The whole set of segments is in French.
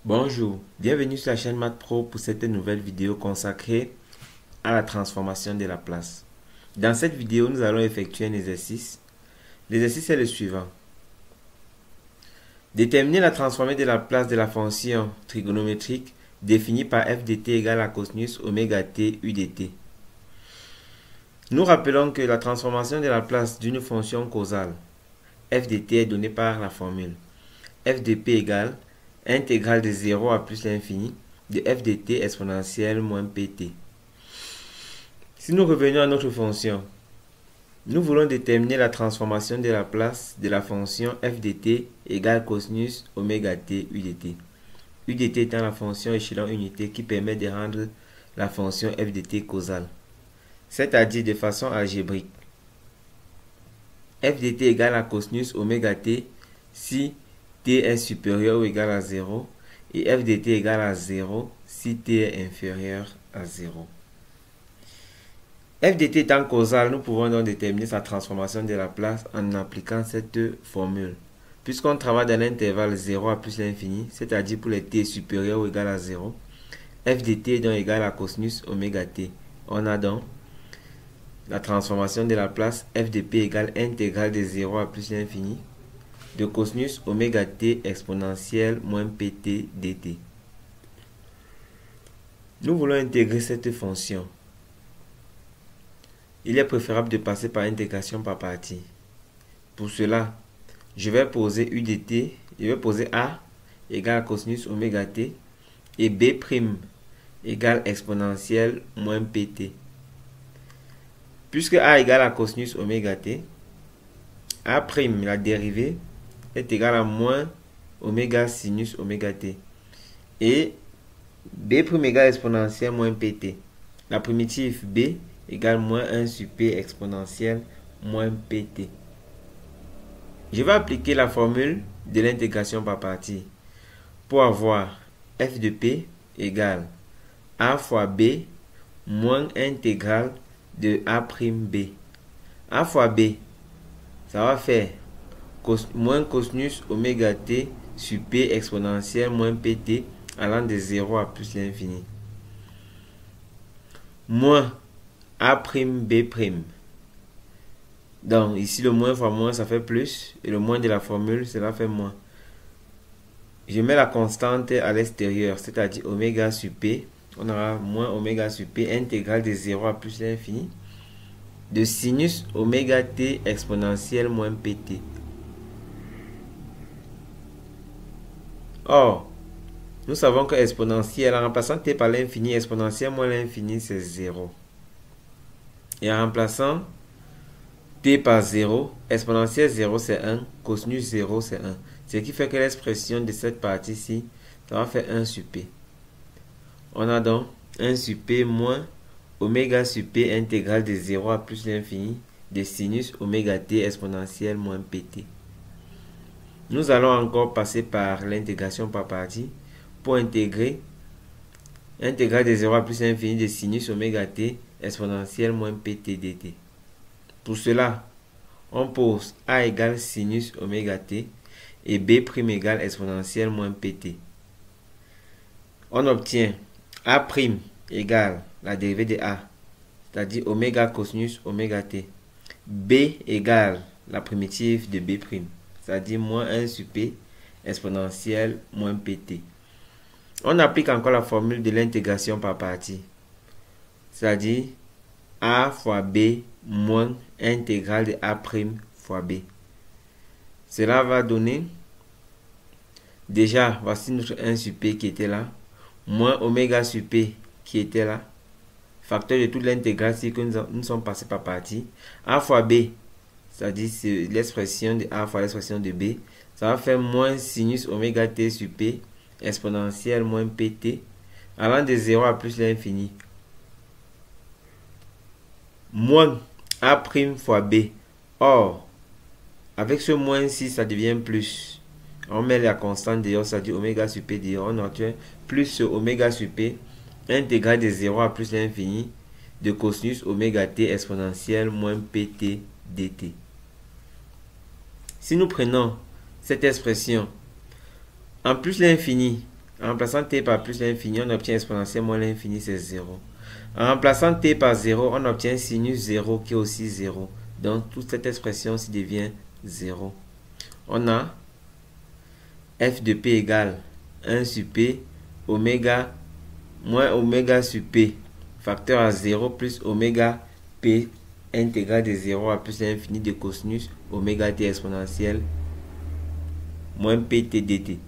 Bonjour, bienvenue sur la chaîne Math Pro pour cette nouvelle vidéo consacrée à la transformation de Laplace. Dans cette vidéo, nous allons effectuer un exercice. L'exercice est le suivant. Déterminer la transformée de Laplace de la fonction trigonométrique définie par f de t égale à cosinus oméga t u de t. Nous rappelons que la transformation de Laplace d'une fonction causale f de t est donnée par la formule f de p égale intégrale de 0 à plus l'infini de f de t exponentielle moins pt. Si nous revenons à notre fonction, nous voulons déterminer la transformation de Laplace de la fonction f de t égale cosinus oméga t u de t. U de t étant la fonction échelon unité qui permet de rendre la fonction f de t causale, c'est-à-dire de façon algébrique. F de t égale à cosinus oméga t si t est supérieur ou égal à 0 et f de t égale à 0 si t est inférieur à 0. F de t étant causal, nous pouvons donc déterminer sa transformation de Laplace en appliquant cette formule. Puisqu'on travaille dans l'intervalle 0 à plus l'infini, c'est-à-dire pour les t supérieurs ou égal à 0, f de t est donc égal à cosinus oméga t. On a donc la transformation de Laplace f de p égale intégrale de 0 à plus l'infini de cosinus oméga t exponentielle moins pt dt. Nous voulons intégrer cette fonction. Il est préférable de passer par intégration par partie. Pour cela, je vais poser u de t, je vais poser a égale à cosinus oméga t et b' égale exponentielle moins pt. Puisque a égale à cosinus oméga t, a', la dérivée, est égale à moins oméga sinus oméga t. Et b' égale exponentielle moins pt. La primitive b égale moins 1 sur p exponentielle moins pt. Je vais appliquer la formule de l'intégration par partie pour avoir f de p égale a fois b moins intégrale de a'b. A fois b, ça va faire moins cosinus oméga t sur p exponentielle moins pt allant de 0 à plus l'infini. Moins a'b'. Donc ici le moins fois moins ça fait plus et le moins de la formule cela fait moins. Je mets la constante à l'extérieur, c'est-à-dire oméga sur p. On aura moins oméga sur p intégrale de 0 à plus l'infini de sinus oméga t exponentielle moins pt. Or, nous savons que exponentielle, en remplaçant t par l'infini, exponentielle moins l'infini, c'est 0. Et en remplaçant t par 0, exponentielle 0, c'est 1, cosinus 0, c'est 1. Ce qui fait que l'expression de cette partie-ci, ça va faire 1 sur p. On a donc 1 sur p moins oméga sur p intégrale de 0 à plus l'infini de sinus oméga t exponentielle moins pt. Nous allons encore passer par l'intégration par partie pour intégrer intégrale de 0 à plus l'infini de sinus oméga t exponentielle moins pt dt. Pour cela, on pose a égale sinus oméga t et b' égale exponentielle moins pt. On obtient a' égale la dérivée de a, c'est-à-dire oméga cosinus oméga t. B égale la primitive de b', c'est-à-dire moins 1 sur p exponentielle moins pt. On applique encore la formule de l'intégration par partie, c'est-à-dire a fois b moins intégrale de a' fois b. Cela va donner, déjà, voici notre 1 sur p qui était là, moins oméga sur p qui était là, facteur de toute l'intégrale si que nous sommes passés par partie, a fois b, c'est-à-dire c'est l'expression de a fois l'expression de b, ça va faire moins sinus oméga t sur p exponentielle moins pt allant de 0 à plus l'infini. Moins a' fois b. Or, avec ce moins ici, ça devient plus. On met la constante dehors, ça dit oméga sur p dehors. On obtient plus ce oméga sur p intégrale de 0 à plus l'infini de cosinus oméga t exponentielle moins pt dt. Si nous prenons cette expression en plus l'infini En remplaçant t par plus l'infini, on obtient exponentielle moins l'infini, c'est 0. En remplaçant t par 0, on obtient sinus 0 qui est aussi 0. Donc, toute cette expression-ci devient 0. On a f de p égale 1 sur p, oméga moins oméga sur p, facteur à 0 plus oméga p intégrale de 0 à plus l'infini de cosinus oméga t exponentielle moins pt dt.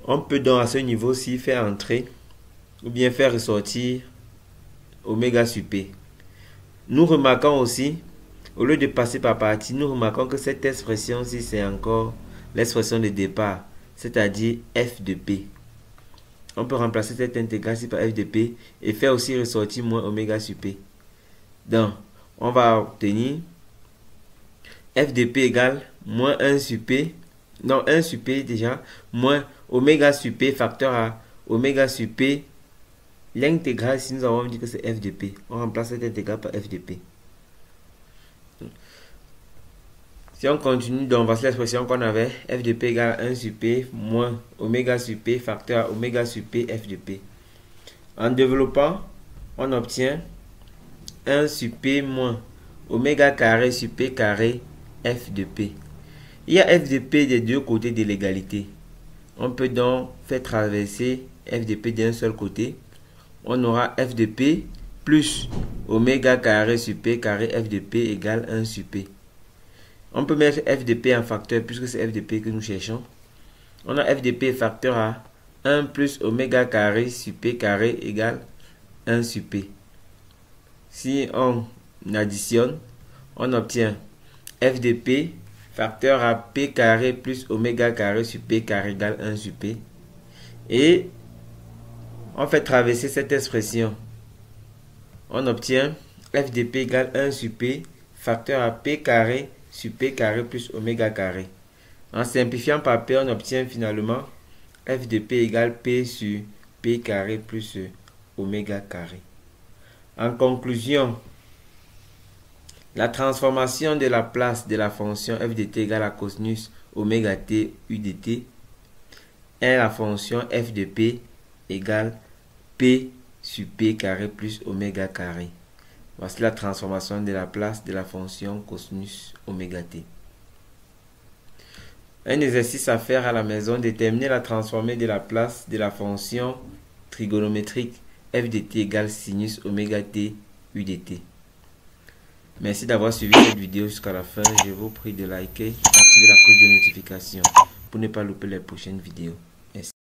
On peut donc à ce niveau-ci faire entrer ou bien faire ressortir oméga sur p. Nous remarquons aussi, au lieu de passer par partie, nous remarquons que cette expression-ci, c'est encore l'expression de départ, c'est-à-dire f de p. On peut remplacer cette intégrale-ci par f de p et faire aussi ressortir moins oméga sur p. Donc, on va obtenir f de p égale moins 1 sur p, non 1 sur p déjà, moins oméga sur p facteur à oméga sur p. L'intégrale, si nous avons dit que c'est f de p, on remplace cette intégrale par f de p. Si on continue, donc voici l'expression qu'on avait, f de p égale 1 sur p moins oméga sur p facteur à oméga sur p f de p. En développant, on obtient 1 sur p moins oméga carré sur p carré f de p. Il y a f de p des deux côtés de l'égalité. On peut donc faire traverser f de p d'un seul côté. On aura f de p plus oméga carré sur p carré f de p égale 1 sur p. On peut mettre f de p en facteur puisque c'est f de p que nous cherchons. On a f de p facteur à 1 plus oméga carré sur p carré égale 1 sur p. Si on additionne, on obtient f de p facteur à p carré plus oméga carré sur p carré égale 1 sur p. Et on fait traverser cette expression. On obtient f de p égale 1 sur p facteur à p carré sur p carré plus oméga carré. En simplifiant par p, on obtient finalement f de p égale p sur p carré plus oméga carré. En conclusion, la transformation de la place de la fonction f de t égale à cosinus oméga t u de t est la fonction f de p égale p sur p carré plus oméga carré. Voici la transformation de la place de la fonction cosinus oméga t. Un exercice à faire à la maison, déterminer la transformée de la place de la fonction trigonométrique f de t égale sinus oméga t u de t. Merci d'avoir suivi cette vidéo jusqu'à la fin. Je vous prie de liker et d'activer la cloche de notification pour ne pas louper les prochaines vidéos. Merci.